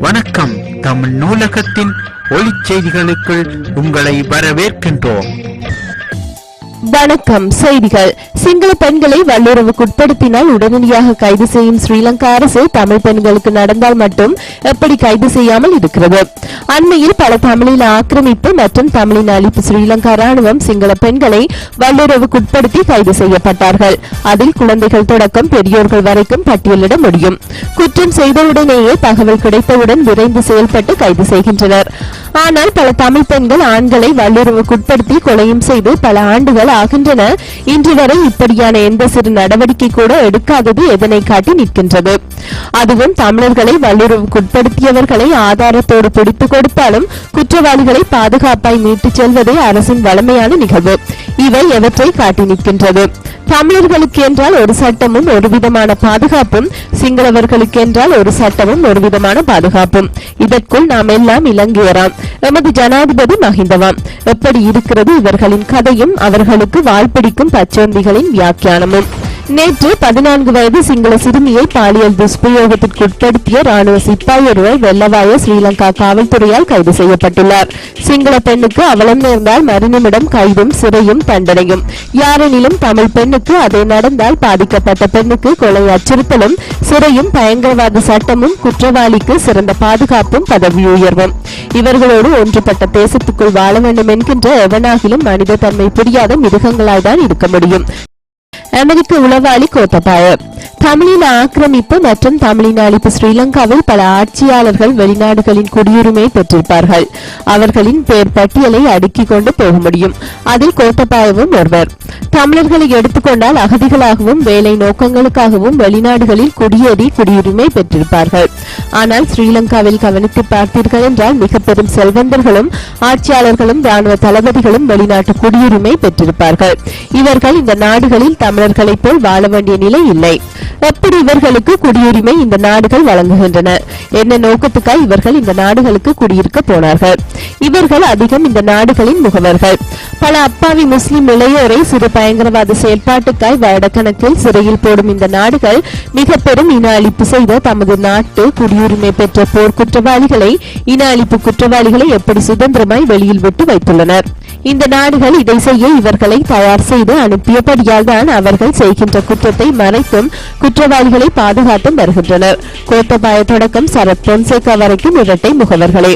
வணக்கம். தமிழ் நூலகத்தின் ஒளிச் செய்திகளுக்குள் உங்களை வரவேற்கின்றோம். வணக்கம். செய்திகள். சிங்கள பெண்களை வல்லுறவுக்குட்படுத்தினால் உடனடியாக கைது செய்யும் ஸ்ரீலங்கா அரசு தமிழ் பெண்களுக்கு நடந்தால் மட்டும் எப்படி கைது செய்யாமல் இருக்கிறது? அண்மையில் பல தமிழின ஆக்கிரமிப்பு மற்றும் தமிழின அழிப்பு ஸ்ரீலங்கா ராணுவம் சிங்கள பெண்களை வல்லுறவுக்குட்படுத்தி கைது செய்யப்பட்டார்கள். அதில் குழந்தைகள் தொடக்கம் பெரியோர்கள் வரைக்கும் பட்டியலிட முடியும். குற்றம் செய்தவுடனேயே தகவல் கிடைத்தவுடன் விரைந்து செயல்பட்டு கைது செய்கின்றனர். ஆனால் பல தமிழ் பெண்கள் ஆண்களை வல்லுறவுக்குட்படுத்தி கொலையும் செய்து பல ஆண்டுகள் ஆகின்றன. இன்று வரை இப்படியான எந்த சிறு நடவடிக்கை கூட எடுக்காதது எதனை காட்டி நிற்கின்றது? அதுவும் தமிழர்களை வல்லுறவுக்குட்படுத்தியவர்களை ஆதாரத்தோடு பிடித்துக் கொடுத்தாலும் குற்றவாளிகளை பாதுகாப்பாய் மீட்டுச் செல்வதே அரசின் வலிமையான நிகழ்வு. இவை எவற்றை காட்டி நிற்கின்றது? தமிழர்களுக்கு என்றால் ஒரு சட்டமும் ஒரு விதமான பாதுகாப்பும், சிங்களவர்களுக்கு என்றால் ஒரு சட்டமும் ஒரு விதமான பாதுகாப்பும். இதற்குள் நாம் எல்லாம் இலங்கையராம். எமது ஜனாதிபதி மஹிந்தவாம். எப்படி இருக்கிறது இவர்களின் கதையும் அவர்களுக்கு வாழ்பிடிக்கும் பச்சோந்திகளின் வியாக்கியானமும்? நேற்று 14 வயது சிங்கள சிறுமியை பாலியல் துஷ்பிரயோகத்திற்குட்படுத்திய ராணுவ சிப்பாய் ஒருவர் வெள்ளவாய ஸ்ரீலங்கா காவல்துறையால் கைது செய்யப்பட்டுள்ளார். சிங்கள பெண்ணுக்கு அவலம் நேர்ந்தால் மறுநிமிடம் கைதும் சிறையும் தண்டனையும். யாரெனிலும் தமிழ் பெண்ணுக்கு அதை நடந்தால் பாதிக்கப்பட்ட பெண்ணுக்கு கொலை அச்சுறுத்தலும் சிறையும் பயங்கரவாத சட்டமும் குற்றவாளிக்கு சிறந்த பாதுகாப்பும் பதவி உயர்வும். இவர்களோடு ஒன்றுபட்ட தேசத்துக்குள் வாழ வேண்டும் என்கின்ற எவனாகிலும் மனித தன்மை புரியாத மிருகங்களாய்தான் இருக்க முடியும். அமெரிக்க உளவாளி கோத்தபாய. தமிழின ஆக்கிரமிப்பு மற்றும் தமிழின அழிப்பு ஸ்ரீலங்காவில் பல ஆட்சியாளர்கள் வெளிநாடுகளின் குடியுரிமை பெற்றிருப்பார்கள். அவர்களின் பேர் பட்டியலை அடுக்கிக் கொண்டு போக முடியும். அதில் கோத்தபாயவும் ஒருவர். தமிழர்களை எடுத்துக்கொண்டால் அகதிகளாகவும் வேலை நோக்கங்களுக்காகவும் வெளிநாடுகளில் குடியேறி குடியுரிமை பெற்றிருப்பார்கள். ஆனால் ஸ்ரீலங்காவில் கவனித்து பார்த்தீர்கள் என்றால் மிக பெரும் செல்வந்தர்களும் ஆட்சியாளர்களும் ராணுவ தளபதிகளும் வெளிநாட்டு குடியுரிமை பெற்றிருப்பார்கள். இவர்கள் இந்த நாடுகளில் தமிழர்களைப் போல் வாழ வேண்டிய நிலை இல்லை. எப்படி இவர்களுக்கு குடியுரிமை இந்த நாடுகள் வழங்குகின்றன? என்ன நோக்கத்துக்காய் இவர்கள் இந்த நாடுகளுக்கு குடியிருக்க போனார்கள்? இவர்கள் அதிகம் இந்த நாடுகளின் முகவர்கள். பல அப்பாவி முஸ்லிம் இளையோரை சிறு பயங்கரவாத செயல்பாட்டுக்காய் வருடக்கணக்கில் சிறையில் போடும் இந்த நாடுகள் மிக பெரும் இன அழிப்பு செய்த தமது நாட்டு குடியுரிமை பெற்ற போர் குற்றவாளிகளை, இன அழிப்பு குற்றவாளிகளை எப்படி சுதந்திரமாய் வெளியில் விட்டு வைத்துள்ளனர். இந்த நாடுகள் இதை செய்ய இவர்களை தயார் செய்து அனுப்பியபடியால் தான் அவர்கள் செய்கின்ற குற்றத்தை மறைத்தும் குற்றவாளிகளை பாதுகாத்தும் வருகின்றனர். கோத்தபாய தொடக்கம் சரத் பொன்சேகா வரைக்கும் இரட்டை முகவர்களே.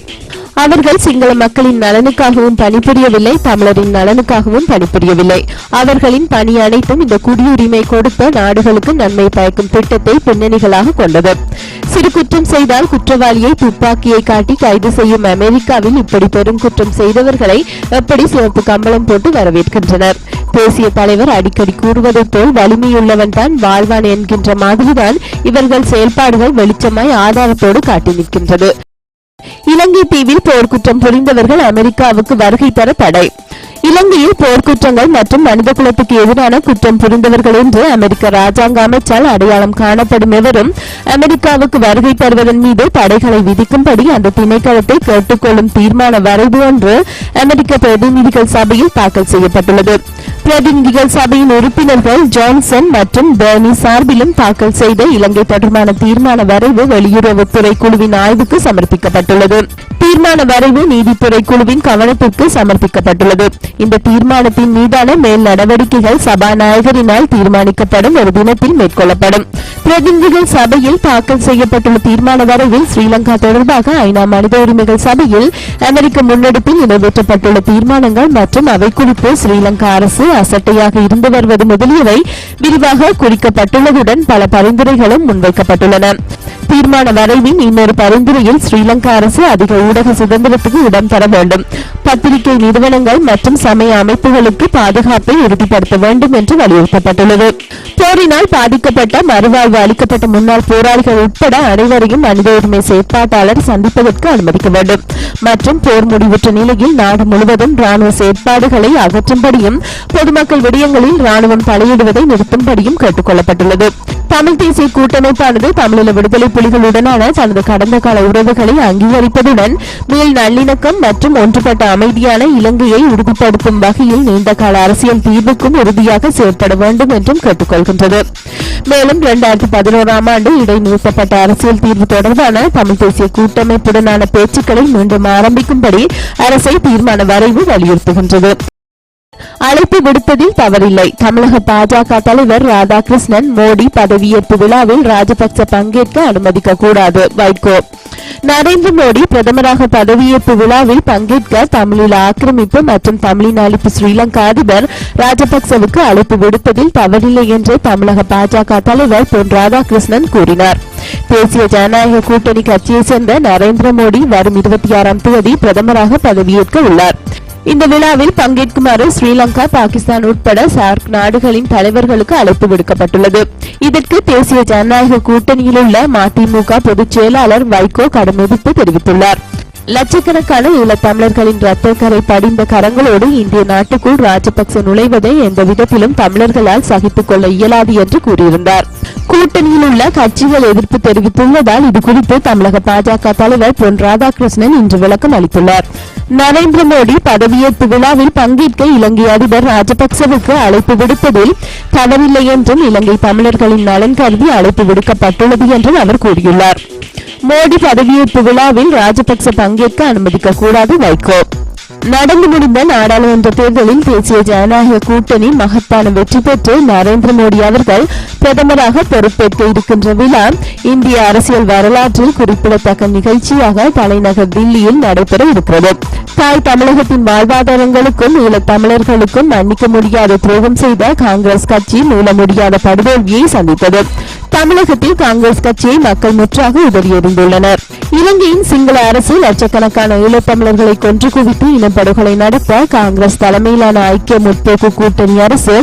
அவர்கள் சிங்கள மக்களின் நலனுக்காகவும் பணிபுரியவில்லை, தமிழரின் நலனுக்காகவும் பணிபுரியவில்லை. அவர்களின் பணி அனைத்தும் இந்த குடியுரிமை கொடுத்த நாடுகளுக்கு நன்மை பயக்கும் திட்டத்தை பின்னணிகளாக கொண்டது. சிறு குற்றம் செய்தால் குற்றவாளியை துப்பாக்கியை காட்டி கைது செய்யும் அமெரிக்காவில் இப்படி பெரும் குற்றம் செய்தவர்களை எப்படி சிவப்பு கம்பளம் போட்டு வரவேற்கின்றனர்? தேசிய தலைவர் அடிக்கடி கூறுவதைப் போல் வலிமையுள்ளவன் தான் வாழ்வான் என்கின்ற மாதிரிதான் இவர்கள் செயல்பாடுகள் வெளிச்சமாய் ஆதாரத்தோடு காட்டி நிற்கின்றது. இலங்கை தீவில் போர்க்குற்றம் புரிந்தவர்கள் அமெரிக்காவுக்கு வருகை தர தடை. இலங்கையில் போர்க்குற்றங்கள் மற்றும் மனித குலத்துக்கு எதிரான குற்றம் புரிந்தவர்கள் என்று அமெரிக்க ராஜாங்க அமைச்சால் அடையாளம் காணப்படும் எவரும் அமெரிக்காவுக்கு வருகை தருவதன் மீது தடைகளை விதிக்கும்படி அந்த திணைக்களத்தை கேட்டுக்கொள்ளும் தீர்மான வரைவு ஒன்று அமெரிக்க பிரதிநிதிகள் சபையில் தாக்கல் செய்யப்பட்டுள்ளது. பிரதிநிதிகள் சபையின் உறுப்பினர்கள் ஜான்சன் மற்றும் பெர்னி சார்பிலும் தாக்கல் செய்த இலங்கை தொடர்பான தீர்மான வரைவு வெளியுறவுத்துறை குழுவின் ஆய்வுக்கு சமர்ப்பிக்கப்பட்டுள்ளது. தீர்மான வரைவு நீதித்துறை குழுவின் கவனத்திற்கு சமர்ப்பிக்கப்பட்டுள்ளது. இந்த தீர்மானத்தின் மீதான மேல் நடவடிக்கைகள் சபாநாயகரினால் தீர்மானிக்கப்படும் ஒரு தினத்தில் மேற்கொள்ளப்படும். பிரதிநிதிகள் சபையில் தாக்கல் செய்யப்பட்டுள்ள தீர்மான வரைவில் ஸ்ரீலங்கா தொடர்பாக ஐநா மனித உரிமைகள் சபையில் அமெரிக்க முன்னெடுப்பில் நிறைவேற்றப்பட்டுள்ள தீர்மானங்கள் மற்றும் அவை குறித்து ஸ்ரீலங்கா அரசு அசட்டையாக இருந்து வருவது முதலியவை விரிவாக குறிக்கப்பட்டுள்ளதுடன் பல பரிந்துரைகளும் முன்வைக்கப்பட்டுள்ளன. தீர்மான வரைவின் இன்னொரு பரிந்துரையில் ஸ்ரீலங்கா அரசு அதிக ஊடக சுதந்திரத்துக்கு இடம் தர வேண்டும், பத்திரிகை நிறுவனங்கள் மற்றும் சமய அமைப்புகளுக்கு பாதுகாப்பை உறுதிப்படுத்த வேண்டும் என்று வலியுறுத்தப்பட்டுள்ளது. போரினால் பாதிக்கப்பட்ட மறுவாழ்வு அளிக்கப்பட்ட முன்னாள் போராளிகள் உட்பட அனைவரையும் மனித உரிமை செயற்பாட்டாளர் சந்திப்பதற்கு அனுமதிக்க வேண்டும் மற்றும் போர் முடிவுற்ற நிலையில் நாடு முழுவதும் ராணுவ செயற்பாடுகளை அகற்றும்படியும் பொதுமக்கள் விடயங்களில் ராணுவம் தலையிடுவதை நிறுத்தும்படியும் கேட்டுக் கொள்ளப்பட்டுள்ளது. தமிழ் தேசிய கூட்டமைப்பானது தமிழீழ விடுதலை புலிகளுடனான தனது கடந்த கால உறவுகளை அங்கீகரிப்பதுடன் மேல் நல்லிணக்கம் மற்றும் ஒன்றுபட்ட அமைதியான இலங்கையை உறுதிப்படுத்தும் வகையில் நீண்டகால அரசியல் தீர்வுக்கும் உறுதியாக செயற்பட வேண்டும் என்றும் கேட்டுக்கொள்கின்றது. மேலும் 2011ஆம் ஆண்டு இடைநிறுத்தப்பட்ட அரசியல் தீர்வு தொடர்பான தமிழ் தேசிய கூட்டமைப்புடனான பேச்சுக்களை மீண்டும் ஆரம்பிக்கும்படி அரசை தீர்மான வரைவு வலியுறுத்துகின்றது. அழைப்பு விடுத்ததில் தவறில்லை. தமிழக பாஜக தலைவர் ராதாகிருஷ்ணன் மோடி பதவியேற்பு விழாவில் ராஜபக்ச பங்கேற்க அனுமதிக்க கூடாது. வைகோ. நரேந்திர மோடி பிரதமராக பதவியேற்பு விழாவில் பங்கேற்க தமிழீழ ஆக்கிரமிப்பு மற்றும் தமிழின் அழிப்பு ஸ்ரீலங்கா அதிபர் ராஜபக்சவுக்கு அழைப்பு விடுத்ததில் தவறில்லை என்று தமிழக பாஜக தலைவர் பொன் ராதாகிருஷ்ணன் கூறினார். தேசிய ஜனநாயக கூட்டணி கட்சியைச் சேர்ந்த நரேந்திர மோடி வரும் 26ஆம் தேதி பிரதமராக பதவியேற்க உள்ளார். இந்த விழாவில் பங்கேற்குமாறு ஸ்ரீலங்கா, பாகிஸ்தான் உட்பட சார்க் நாடுகளின் தலைவர்களுக்கு அழைப்பு விடுக்கப்பட்டுள்ளது. இதற்கு தேசிய ஜனநாயக கூட்டணியில் உள்ள மதிமுக பொதுச் செயலாளர் வைகோ கடும் எதிர்ப்பு தெரிவித்துள்ளார். லட்சக்கணக்கான ஈழத்தமிழர்களின் ரத்தக்கரை படிந்த கரங்களோடு இந்திய நாட்டுக்குள் ராஜபக்ச நுழைவதை எந்த விதத்திலும் தமிழர்களால் சகித்துக் கொள்ள இயலாது என்று கூறியிருந்தார். கூட்டணியில் உள்ள கட்சிகள் எதிர்ப்பு தெரிவித்துள்ளதால் இதுகுறித்து தமிழக பாஜக தலைவர் பொன் ராதாகிருஷ்ணன் இன்று விளக்கம் அளித்துள்ளார். நரேந்திர மோடி பதவியேற்பு விழாவில் பங்கேற்க இலங்கை அதிபர் ராஜபக்சவுக்கு அழைப்பு விடுப்பதில் தவறில்லை என்றும் இலங்கை தமிழர்களின் நலன் கருதி அழைப்பு விடுக்கப்பட்டுள்ளது என்றும் அவர் கூறியுள்ளார். மோடி பதவியேற்பு விழாவில் ராஜபக்ச பங்கேற்க அனுமதிக்க கூடாது. வைகோ. நடந்து முடிந்த நாடாளுமன்ற தேர்தலில் தேசிய ஜனநாயக கூட்டணி மகத்தான வெற்றி பெற்று நரேந்திர மோடி அவர்கள் பிரதமராக பொறுப்பேற்க இருக்கின்ற விழா இந்திய அரசியல் வரலாற்றில் குறிப்பிடத்தக்க நிகழ்ச்சியாக தலைநகர் தில்லியில் நடைபெற இருக்கிறது. தாய் தமிழகத்தின் வாழ்வாதாரங்களுக்கும் ஈழத்தமிழர்களுக்கும் மன்னிக்க முடியாத துரோகம் செய்த காங்கிரஸ் கட்சி மூல முடியாத படுதோல்வியை சந்தித்தது. தமிழகத்தில் காங்கிரஸ் கட்சியை மக்கள் முற்றாக உதறியெறிந்துள்ளனர். இலங்கையின் சிங்கள அரசு லட்சக்கணக்கான ஈழத்தமிழர்களை கொன்று குவித்து இனப்படுகொலை நடத்த காங்கிரஸ் தலைமையிலான ஐக்கிய முற்போக்கு கூட்டணி அரசு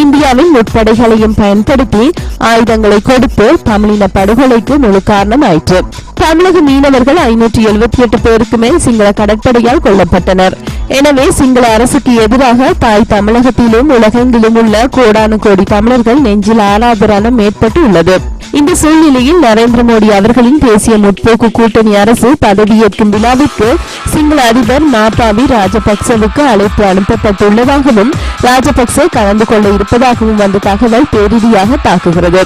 இந்தியாவின் முற்படைகளையும் பயன்படுத்தி ஆயுதங்களை கொடுத்து தமிழின படுகொலைக்கு முழு காரணம் ஆயிற்று. தமிழக மீனவர்கள் 578 பேருக்கு மேல் சிங்கள கடற்படையால் கொல்லப்பட்டனர். எனவே சிங்கள அரசுக்கு எதிராக தாய் தமிழகத்திலும் உலகெங்கிலும் உள்ள கோடானு கோடி தமிழர்கள் நெஞ்சில் ஆராதரணம் ஏற்பட்டு உள்ளது. இந்த சூழ்நிலையில் நரேந்திர மோடி அவர்களின் தேசிய முற்போக்கு கூட்டணி அரசு பதவியேற்கும் விழாவிற்கு சிங்கள அதிபர் மாபாவி ராஜபக்சவுக்கு அழைப்பு அனுப்பப்பட்டுள்ளதாகவும் ராஜபக்சே கலந்து கொள்ள இருப்பதாகவும் வந்த தகவல் பேரிடியாக தாக்குகிறது.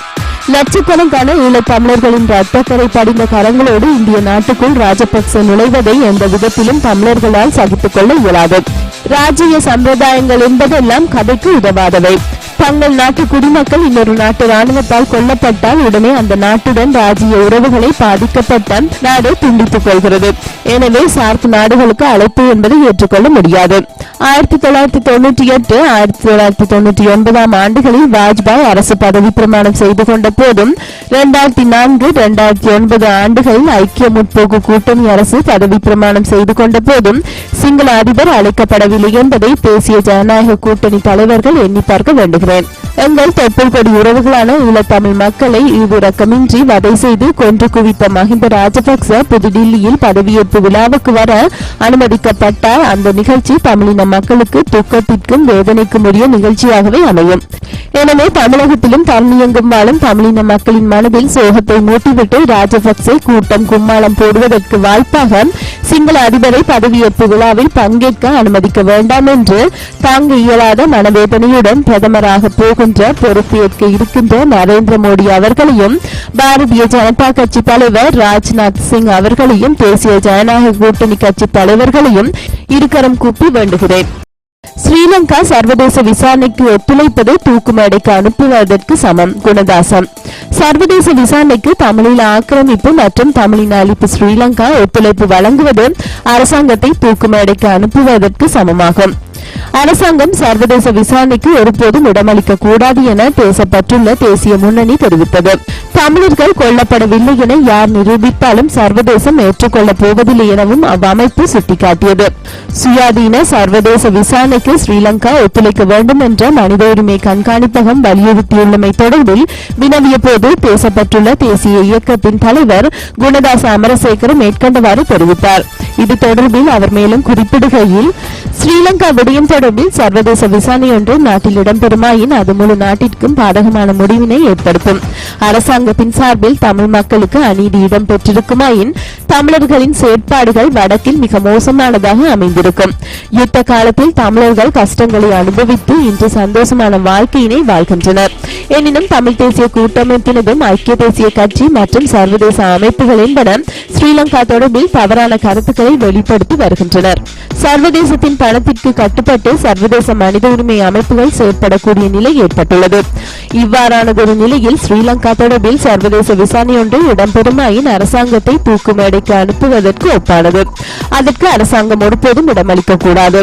லட்சக்கணக்கான ஈழத்தமிழர்களின் ரத்தக்கரை படிந்த கரங்களோடு இந்திய நாட்டுக்குள் ராஜபக்ச நுழைவதை எந்த விதத்திலும் தமிழர்களால் சகித்துக் கொள்ள இயலாது. ராஜ்ய சம்பிரதாயங்கள் என்பதெல்லாம் கதைக்கு உதவாதவை. தங்கள் நாட்டு குடிமக்கள் இன்னொரு நாட்டு ராணுவத்தால் கொல்லப்பட்டால் உடனே அந்த நாட்டுடன் ராஜ்ய உறவுகளை பாதிக்கப்பட்ட நாடு துண்டித்துக் கொள்கிறது. எனவே சார்க் நாடுகளுக்கு அழைப்பு என்பதை ஏற்றுக்கொள்ள முடியாது. 1998, 1999 ஆண்டுகளில் வாஜ்பாய் அரசு பதவி பிரமாணம் செய்து கொண்ட போதும் 2004, 2009 ஆண்டுகளில் ஐக்கிய முற்போக்கு கூட்டணி அரசு பதவி பிரமாணம் செய்து கொண்ட போதும் சிங்கள அதிபர் அழைக்கப்படவில்லை என்பதை தேசிய ஜனநாயக கூட்டணி தலைவர்கள் எண்ணி பார்க்க வேண்டுகிறேன். எங்கள் தொப்புள் கொடி உறவுகளான ஈழத்தமிழ் மக்களை ஈவிரக்கமின்றி வதை செய்து கொன்று குவித்த மஹிந்த ராஜபக்ச புதுடில்லியில் பதவியேற்பு விழாவுக்கு வர அனுமதிக்கப்பட்டால் அந்த நிகழ்ச்சி தமிழின மக்களுக்கு துக்கத்திற்கும் வேதனைக்கும் உரிய நிகழ்ச்சியாகவே அமையும். எனவே தமிழகத்திலும் தமிழியங்கும் வாழும் தமிழின மக்களின் மனதில் சோகத்தை மூட்டிவிட்டு ராஜபக்சே கூட்டம் கும்மாளம் போடுவதற்கு வாய்ப்பாக சிங்கள அதிபரை பதவியேற்பு விழாவில் பங்கேற்க அனுமதிக்க வேண்டாம் என்று தாங்க இயலாத மனவேதனையுடன் பிரதமராக போகின்ற பொறுப்பேற்க இருக்கின்ற நரேந்திர மோடி அவர்களையும் பாரதிய ஜனதா கட்சி தலைவர் ராஜ்நாத் சிங் அவர்களையும் தேசிய ஜனநாயக கூட்டணி கட்சி தலைவர்களையும் இருக்கரம் கூப்பி வேண்டுகிறேன். ஸ்ரீலங்கா சர்வதேச விசாரணைக்கு ஒத்துழைப்பது தூக்கு மேடைக்கு அனுப்புவதற்கு சமம். குணதாசன். சர்வதேச விசாரணைக்கு தமிழீழ ஆக்கிரமிப்பு மற்றும் தமிழின அழிப்பு ஸ்ரீலங்கா ஒத்துழைப்பு வழங்குவது அரசாங்கத்தை தூக்கு மேடைக்கு அனுப்புவதற்கு சமமாகும். அரசாங்கம் சர்வதேச விசாரணைக்கு ஒருபோதும் இடமளிக்க கூடாது என பேசப்பட்டுள்ள தேசிய முன்னணி தெரிவித்தது. தமிழர்கள் கொல்லப்படவில்லை என யார் நிரூபித்தாலும் சர்வதேசம் ஏற்றுக்கொள்ளப் போவதில்லை எனவும் அவ்வமைப்பு சுட்டிக்காட்டியது. சுயாதீன சர்வதேச விசாரணைக்கு ஸ்ரீலங்கா ஒத்துழைக்க வேண்டும் என்ற மனித உரிமை கண்காணிப்பகம் வலியுறுத்தியுள்ளமை தொடர்பில் வினவிய போது பேசப்பட்டுள்ள தேசிய இயக்கத்தின் தலைவர் குணதாச அமரசேகர மேற்கண்டவாறு தெரிவித்தார். இது தொடர்பில் அவர் மேலும் குறிப்பிடுகையில், ஸ்ரீலங்கா விடயம் தொடர்பில் சர்வதேச விசாரணை ஒன்று நாட்டில் இடம்பெறுமாயின் அது முழு நாட்டிற்கும் பாதகமான முடிவினை ஏற்படுத்தும். அரசாங்கத்தின் சார்பில் தமிழ் மக்களுக்கு அநீதி இடம்பெற்றிருக்குமாயின் தமிழர்களின் செயற்பாடுகள் வடக்கில் மிக மோசமானதாக அமைந்திருக்கும். யுத்த காலத்தில் தமிழர்கள் கஷ்டங்களை அனுபவித்து இன்று சந்தோஷமான வாழ்க்கையினை வாழ்கின்றனர். எனினும் தமிழ் தேசிய கூட்டமைப்பினதும் ஐக்கிய தேசிய கட்சி மற்றும் சர்வதேச அமைப்புகள் என்பன ஸ்ரீலங்கா தொடர்பில் தவறான கருத்துக்களை வெளிப்படுத்தி வருகின்றனர். சர்வதேசத்தின் பணத்திற்கு கட்டுப்பட்டு சர்வதேச மனித உரிமை அமைப்புகள் செயற்படக்கூடிய நிலை ஏற்பட்டுள்ளது. இவ்வாறானதொரு நிலையில் ஸ்ரீலங்கா தொடர்பில் சர்வதேச விசாரணை ஒன்று இடம்பெறுமாயின் அரசாங்கத்தை தூக்கு மேடைக்கு அனுப்புவதற்கு ஒப்பானது. அதற்கு அரசாங்கம் ஒருபோதும் இடமளிக்க கூடாது.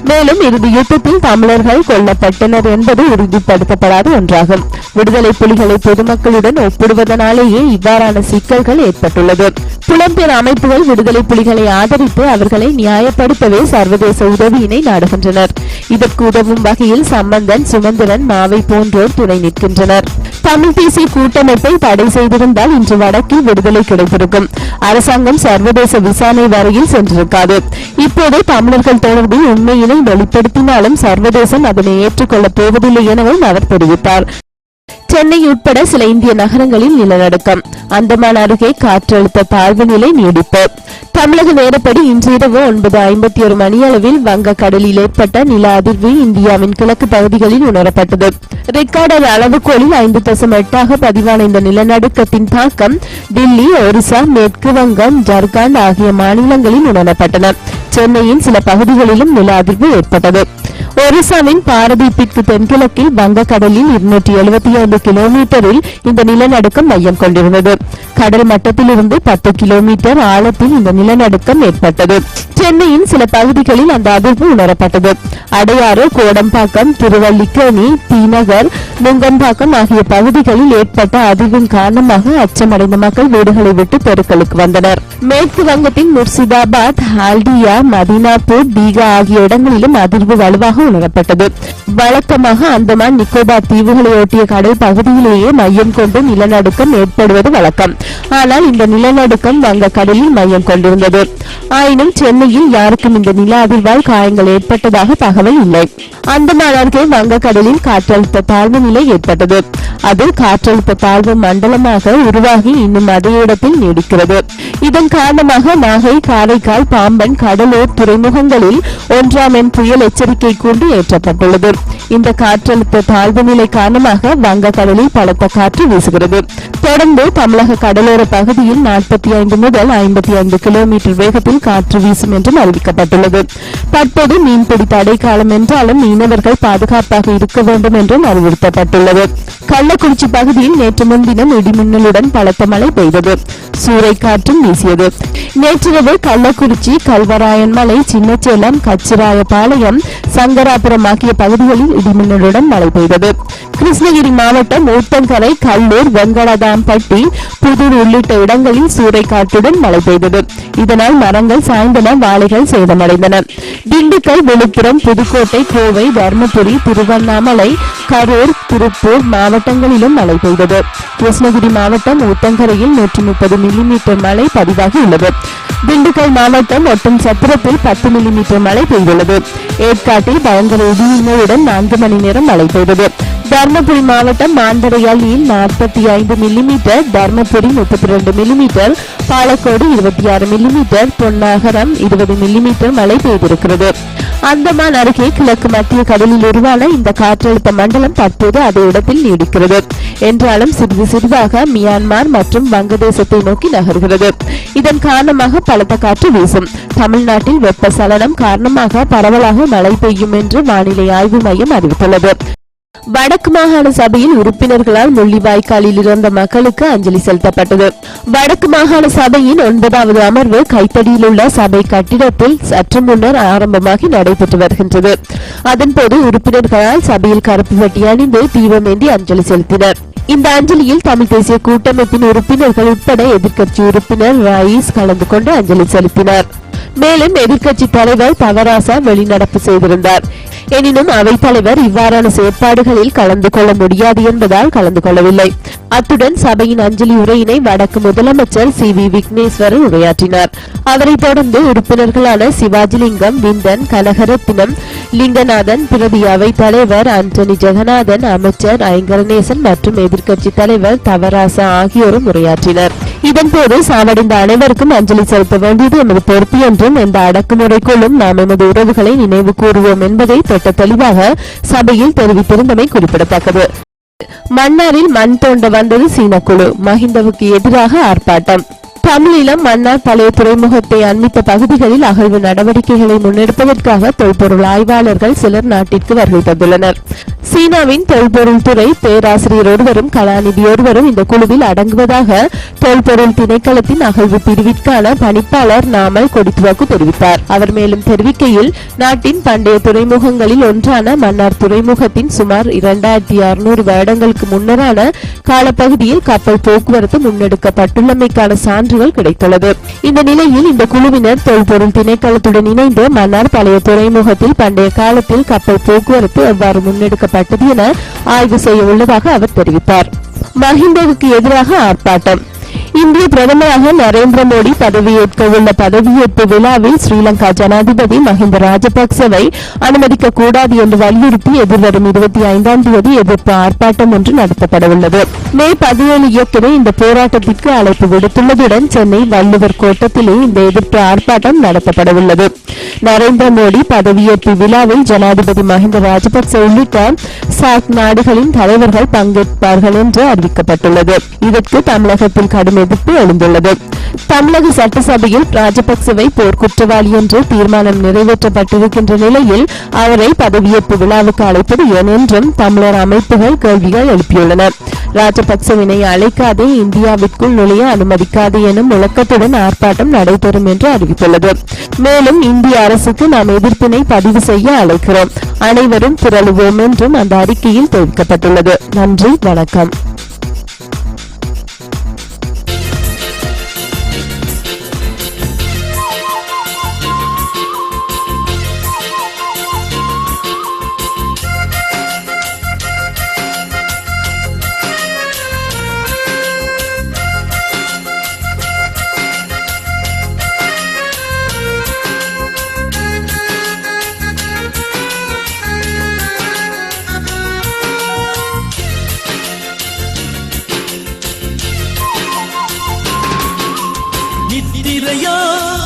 மேலும் இறுதி யுத்தத்தில் தமிழர்கள் கொல்லப்பட்டனர் என்பது உறுதிப்படுத்தப்படாத ஒன்றாகும். விடுதலை புலிகளை பொதுமக்களுடன் ஒப்பிடுவதனாலேயே இவ்வாறான சிக்கல்கள் ஏற்பட்டுள்ளது. புலம்பெயர் அமைப்புகள் விடுதலை புலிகளை ஆதரித்து அவர்களை நியாயப்படுத்தவே சர்வதேச உதவியினை நாடுகின்றனர். இதற்கு உதவும் வகையில் சம்பந்தன், சுமந்திரன், மாவை போன்றோர் துணை நிற்கின்றனர். தமிழ் தேசிய கூட்டமைப்பை தடை செய்திருந்தால் இன்று வடக்கில் விடுதலை கிடைத்திருக்கும். அரசாங்கம் சர்வதேச விசாரணை வரையில் சென்றிருக்காது. இப்போது தமிழர்கள் தொடர்பில் உண்மையினை வெளிப்படுத்தினாலும் சர்வதேசம் அதனை ஏற்றுக்கொள்ளப் போவதில்லை எனவும் அவர் தெரிவித்தார். சென்னை உட்பட சில இந்திய நகரங்களில் நிலநடுக்கம். அந்தமான் அருகே காற்றழுத்த தாழ்வு நிலை நீடிப்பு. தமிழக நேரப்படி இன்று இரவு 9:51 மணியளவில் வங்கக்கடலில் ஏற்பட்ட நில அதிர்வு இந்தியாவின் கிழக்கு பகுதிகளில் உணரப்பட்டது. ரெக்கார்டர் அளவுகோலில் 5.8 பதிவான இந்த நிலநடுக்கத்தின் தாக்கம் டில்லி, ஒரிசா, மேற்கு வங்கம், ஜார்க்கண்ட் ஆகிய மாநிலங்களில் உணரப்பட்டன. சென்னையின் சில பகுதிகளிலும் நில அதிர்வு ஏற்பட்டது. ஒரிசாவின் பாரதீப்பிற்கு தென்கிழக்கில் வங்கக்கடலில் 275 கிலோமீட்டரில் இந்த நிலநடுக்கம் மையம் கொண்டிருந்தது. கடல் மட்டத்திலிருந்து 10 கிலோமீட்டர் ஆழத்தில் இந்த நிலநடுக்கம் ஏற்பட்டது. சென்னையின் சில பகுதிகளில் அந்த அதிர்வு உணரப்பட்டது. அடையாறு, கோடம்பாக்கம், திருவல்லிக்கேணி, தீநகர், நுங்கம்பாக்கம் ஆகிய பகுதிகளில் ஏற்பட்ட அதிர்வின் காரணமாக அச்சமடைந்த மக்கள் வீடுகளை விட்டு தெருக்களுக்கு வந்தனர். மேற்கு வங்கத்தின் முர்சிதாபாத், ஹால்டியா, மதினாப்பூர், தீகா ஆகிய இடங்களிலும் அதிர்வு வலுவாக உணரப்பட்டது. வழக்கமாக அந்தமான் நிக்கோபார் தீவுகளை ஒட்டிய கடல் பகுதியிலேயே மையம் கொண்டு நிலநடுக்கம் ஏற்படுவது வழக்கம். ஆனால் இந்த நிலநடுக்கம் வங்க கடலில் மையம் கொண்டிருந்தது. ஆயினும் சென்னையில் யாருக்கும் இந்த நில அதிர்வால் காயங்கள் ஏற்பட்டதாக தகவல் இல்லை. அந்தமான் அருகே வங்கக்கடலில் காற்றழுத்த தாழ்வு நிலை ஏற்பட்டது. அது காற்றழுத்த தாழ்வு மண்டலமாக உருவாகி இன்னும் அதே இடத்தில் நீடிக்கிறது. இதன் காரணமாக நாகை, காரைக்கால், பாம்பன், கடலூர் துறைமுகங்களில் 1ஆம் எண் புயல் எச்சரிக்கை கூண்டு ஏற்றப்பட்டுள்ளது. இந்த காற்றழுத்த தாழ்வு நிலை காரணமாக வங்கக்கடலில் பலத்த காற்று வீசுகிறது. தொடர்ந்து தமிழக கடலோர பகுதியில் 45 முதல் 55 கிலோமீட்டர் வேகத்தில் காற்று வீசும் என்றும் அறிவிக்கப்பட்டுள்ளது. தற்போது மீன்பிடி தடை காலம் என்றாலும் மீனவர்கள் பாதுகாப்பாக இருக்க வேண்டும் என்றும் அறிவுறுத்தப்பட்டுள்ளது. கள்ளக்குறிச்சி பகுதியில் நேற்று முன்தினம் இடிமின்னலுடன் பலத்த மழை பெய்தது. சூறைக்காற்றும் வீசியது. நேற்றிரவு கள்ளக்குறிச்சி, கல்வராயன்மலை, சின்னச்சேலம், கச்சிராயபாளையம், சங்கராபுரம் ஆகிய பகுதிகளில் இடிமின்னலுடன் மழை பெய்தது. கிருஷ்ணகிரி மாவட்டம் ஊத்தங்கரை, கல்லூர், வெங்கடாதாம்பட்டி, புதூர் உள்ளிட்ட இடங்களில் சூறைக்காற்றுடன் மழை பெய்தது. இதனால் மரங்கள் சாய்ந்தன, வாழைகள் சேதமடைந்தன. திண்டுக்கல், விழுப்புரம், புதுக்கோட்டை, கோவை, தர்மபுரி, திருவண்ணாமலை, கரூர், திருப்பூர் மாவட்டங்களிலும் மழை பெய்தது. கிருஷ்ணகிரி மாவட்டம் ஊத்தங்கரையில் 130 மில்லிமீட்டர் மழை பதிவாகியுள்ளது. திண்டுக்கல் மாவட்டம் ஒட்டும் சத்திரத்தில் 10 மில்லிமீட்டர் மழை பெய்துள்ளது. ஏற்காட்டில் பயங்கர இடிமின்னலுடன் 4 மணி நேரம் மழை பெய்தது. தர்மபுரி மாவட்டம் மாந்தரையாலியில் 45 millimetre, Dharmapuri 32 millimetre, Palacode 26 millimetre, Ponnagaram 20 millimetre மழை பெய்திருக்கிறது. அந்தமான் அருகே கிழக்கு மத்திய கடலில் உருவான இந்த காற்றழுத்த மண்டலம் தற்போது அதே இடத்தில் நீடிக்கிறது. என்றாலும் சிறிது சிறிதாக மியான்மர் மற்றும் வங்கதேசத்தை நோக்கி நகர்கிறது. இதன் காரணமாக பலத்த காற்று வீசும். தமிழ்நாட்டில் வெப்பசலனம் காரணமாக பரவலாக மழை பெய்யும் என்று வானிலை ஆய்வு மையம் அறிவித்துள்ளது. வடக்கு மாகாண சபையில் உறுப்பினர்களால் முள்ளிவாய்க்காலில் இறந்த மக்களுக்கு அஞ்சலி செலுத்தப்பட்டது. வடக்கு மாகாண சபையின் 9வது அமர்வு கைத்தடியில் உள்ள சபை கட்டிடத்தில் சற்று முன்னர் ஆரம்பமாகி நடைபெற்று வருகின்றது. அதன்போது உறுப்பினர்களால் சபையில் கருப்பு வெட்டி அணிந்து தீபமேந்தி அஞ்சலி செலுத்தினர். இந்த அஞ்சலியில் தமிழ் தேசிய கூட்டமைப்பின் உறுப்பினர்கள் உட்பட எதிர்க்கட்சி உறுப்பினர் ராயிஸ் கலந்து கொண்டு அஞ்சலி செலுத்தினார். மேலும் எதிர்க்கட்சி தலைவர் தவராசா வெளிநடப்பு செய்திருந்தார். எனினும் அவைத் தலைவர் இவ்வாறான செயற்பாடுகளில் கலந்து கொள்ள முடியாது என்பதால் கலந்து கொள்ளவில்லை. அத்துடன் சபையின் அஞ்சலி உரையினை வடக்கு முதலமைச்சர் சி வி விக்னேஸ்வரன் உரையாற்றினார். அவரை தொடர்ந்து உறுப்பினர்களான சிவாஜிலிங்கம், விந்தன், கனகரத்தினம், லிங்கநாதன், பிரதி அவைத் தலைவர் ஆண்டனி ஜெகநாதன், அமைச்சர் ஐங்கரநேசன் மற்றும் எதிர்க்கட்சி தலைவர் தவராசா ஆகியோரும் உரையாற்றினர். இதன்போது சாவடைந்த அனைவருக்கும் அஞ்சலி செலுத்த வேண்டியது எமது பொறுப்பு என்றும் இந்த அடக்குமுறைக்குள்ளும் நாம் எமது உறவுகளை நினைவு கூறுவோம் என்பதை திட்ட தெளிவாக சபையில் தெரிவித்திருந்தமை குறிப்பிடத்தக்கது. மன்னாரில் மண் தோண்ட வந்தது சீன குழு, மஹிந்தவுக்கு எதிராக ஆர்ப்பாட்டம். தமிழீழம் மன்னார் பழைய துறைமுகத்தை அண்மித்த பகுதிகளில் அகழ்வு நடவடிக்கைகளை முன்னெடுப்பதற்காக தொல்பொருள் ஆய்வாளர்கள் சிலர் நாட்டிற்கு வருகை தந்துள்ளனர். சீனாவின் தொல்பொருள் துறை பேராசிரியர் ஒருவரும் கலாநிதி ஒருவரும் இந்த குழுவில் அடங்குவதாக தொல்பொருள் திணைக்களத்தின் அகழ்வு பிரிவிற்கான பணிப்பாளர் நாமல் கொடித்துவாக்கு தெரிவித்தார். அவர் மேலும் தெரிவிக்கையில், நாட்டின் பண்டைய துறைமுகங்களில் ஒன்றான மன்னார் துறைமுகத்தின் சுமார் 2600 வருடங்களுக்கு முன்னரான காலப்பகுதியில் கப்பல் போக்குவரத்து முன்னெடுக்கப்பட்டுள்ளமைக்கான சான்றுகள் கிடைத்துள்ளது. இந்த நிலையில் இந்த குழுவினர் தொல்பொருள் திணைக்களத்துடன் இணைந்து மன்னார் பழைய துறைமுகத்தில் பண்டைய காலத்தில் கப்பல் போக்குவரத்து எவ்வாறு முன்னெடுக்கப்பட்டது என ஆய்வு செய்ய உள்ளதாக அவர் தெரிவித்தார். மஹிந்தவுக்கு எதிராக ஆர்ப்பாட்டம். இந்திய பிரதமராக நரேந்திர மோடி பதவியேற்க உள்ள பதவியேற்பு விழாவில் ஸ்ரீலங்கா ஜனாதிபதி மஹிந்த ராஜபக்சவை அனுமதிக்க கூடாது என்று வலியுறுத்தி எதிர்வரும் 25ஆம் தேதி எதிர்ப்பு ஆர்ப்பாட்டம் ஒன்று நடத்தப்பட உள்ளது. மே 17 இயக்கமே இந்த போராட்டத்திற்கு அழைப்பு விடுத்துள்ளதுடன் சென்னை வள்ளுவர் கோட்டத்திலே இந்த எதிர்ப்பு ஆர்ப்பாட்டம் நடத்தப்பட உள்ளது. நரேந்திர மோடி பதவியேற்பு விழாவில் ஜனாதிபதி மஹிந்த ராஜபக்ச உள்ளிட்ட சார்க் நாடுகளின் தலைவர்கள் பங்கேற்பார்கள் என்று அறிவிக்கப்பட்டுள்ளது. இதற்கு தமிழகத்தில் கடும் எதிர்ப்பு எழுந்துள்ளது. தமிழக சட்டசபையில் ராஜபக்சவை போர்க்குற்றவாளி என்று தீர்மானம் நிறைவேற்றப்பட்டிருக்கின்ற நிலையில் அவரை பதவியேற்பு விழாவுக்கு அழைப்பது ஏன் என்றும் தமிழர் அமைப்புகள் கேள்விகள் எழுப்பியுள்ளன. ராஜபக்சவினை அழைக்காதே, இந்தியாவிற்குள் நுழைய அனுமதிக்காதே எனும் முழக்கத்துடன் ஆர்ப்பாட்டம் நடைபெறும் என்று அறிவித்துள்ளது. மேலும் இந்திய அரசுக்கு நாம் எதிர்ப்பினை பதிவு செய்ய அழைக்கிறோம், அனைவரும் திரளுவோம் என்றும் அந்த அறிக்கையில் தெரிவிக்கப்பட்டுள்ளது. நன்றி, வணக்கம்.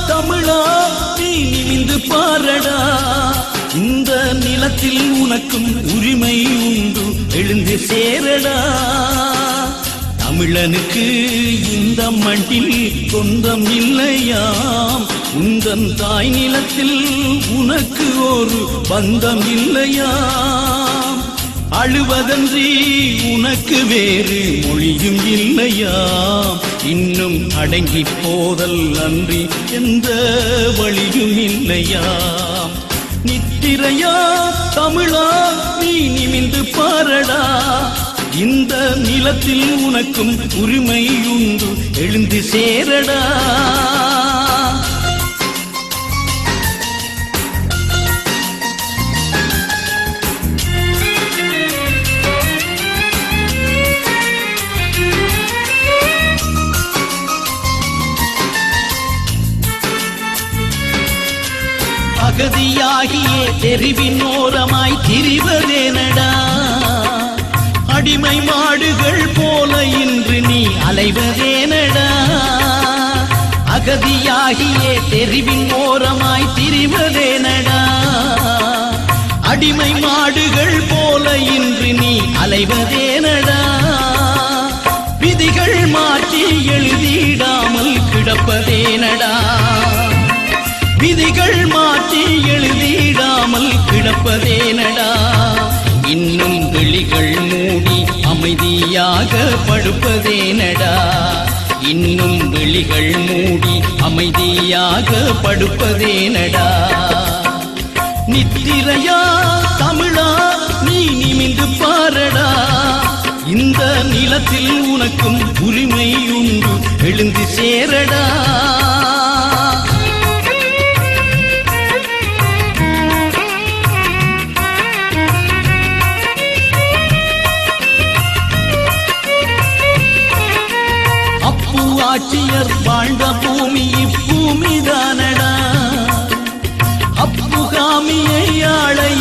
தமிழா, நீ நிமிந்து பாரடா, இந்த நிலத்தில் உனக்கும் உரிமை உண்டு, எழுந்து சேரடா. தமிழனுக்கு இந்த மண்ணில் சொந்தம் இல்லையாம், உந்தன் தாய் நிலத்தில் உனக்கு ஒரு பந்தம் இல்லையாம். அழுவதன்றி உனக்கு வேறு மொழியும் இல்லையாம், இன்னும் அடங்கி போதல் அன்றி எந்த வழியும் இல்லையாம். நித்திரையா தமிழா, நீ நிமிந்து பாரடா, இந்த நிலத்தில் உனக்கும் உரிமை உண்டு, எழுந்து சேரடா. அகதியாகியே தெரிவின் ஓரமாய் திரிவதேனடா, அடிமை மாடுகள் போல இன்று நீ அலைவதேனடா. அகதியாகியே தெரிவின் ஓரமாய் திரிவதேனடா, அடிமை மாடுகள் போல இன்று நீ அலைவதேனடா. விதிகள் மாற்றி எழுதிடாமல் கிடப்பதேனடா, விதிகள் மாற்றி எழுதிடாமல் கிடப்பதேனடா. இன்னும் விழிகள் மூடி அமைதியாக படுப்பதேனடா, இன்னும் விழிகள் மூடி அமைதியாக படுப்பதேனடா. நித்திரையா தமிழா, நீ நிமிந்து பாரடா, இந்த நிலத்தில் உனக்கும் உரிமை உண்டு, எழுந்து சேரடா. ஆட்சியர் வாழ்ந்த பூமி இப்பூமிதானடா அப்புகாமியை ஆளை